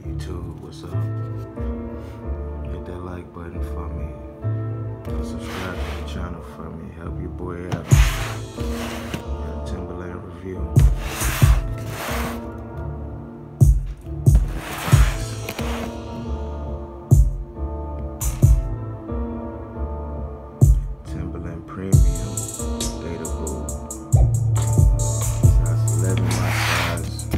YouTube, what's up? Hit that like button for me. Subscribe to the channel for me. Help your boy out. Got a Timberland review. Timberland Premium Gaiter Boot. Size 11 my size.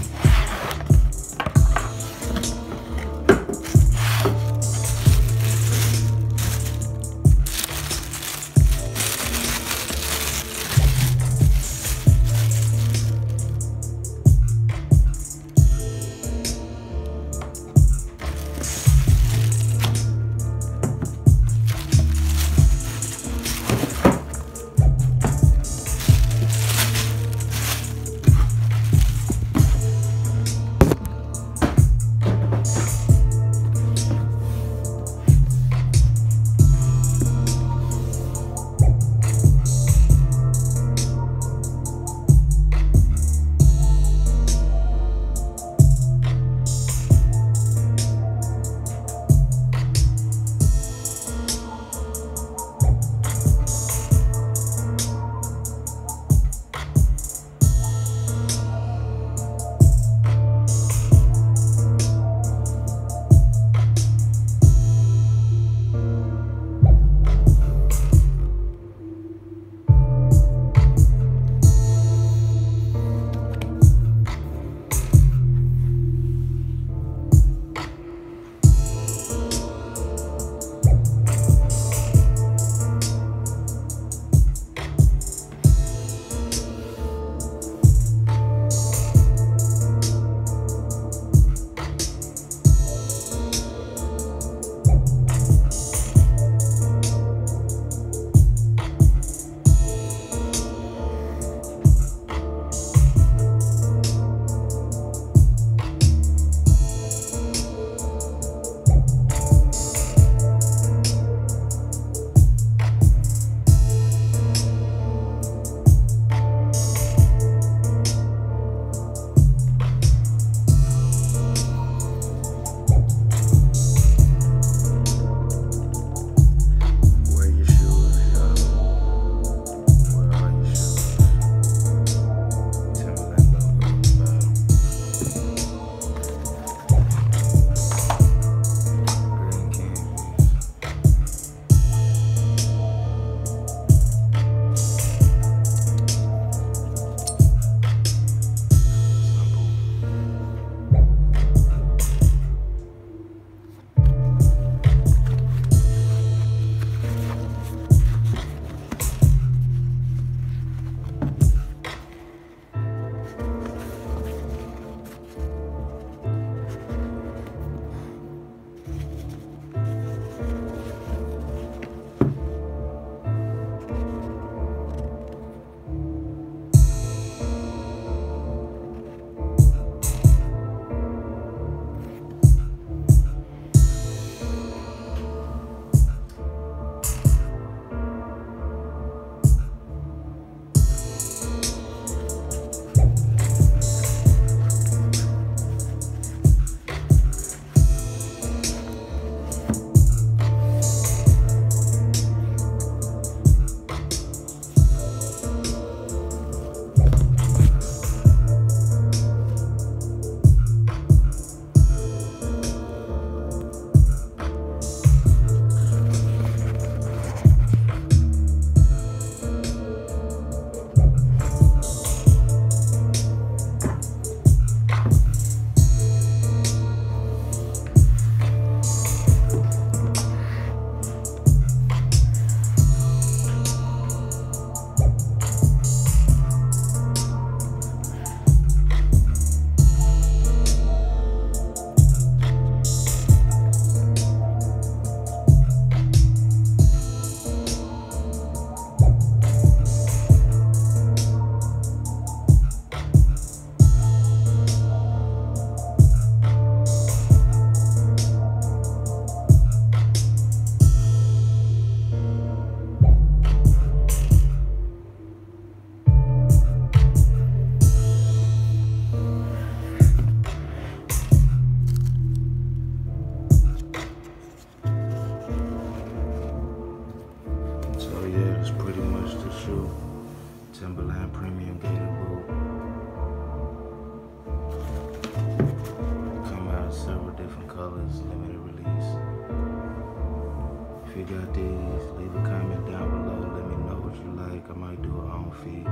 you got these, leave a comment down below. Let me know what you like. I might do an on feed.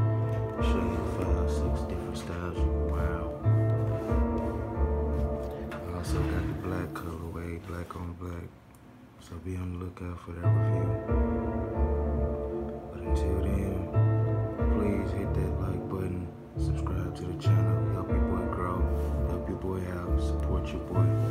Show you 5, 6 different styles you can wear. I also got the black colorway, black on black. So be on the lookout for that review. But until then, please hit that like button, subscribe to the channel, help your boy grow, help your boy out, support your boy.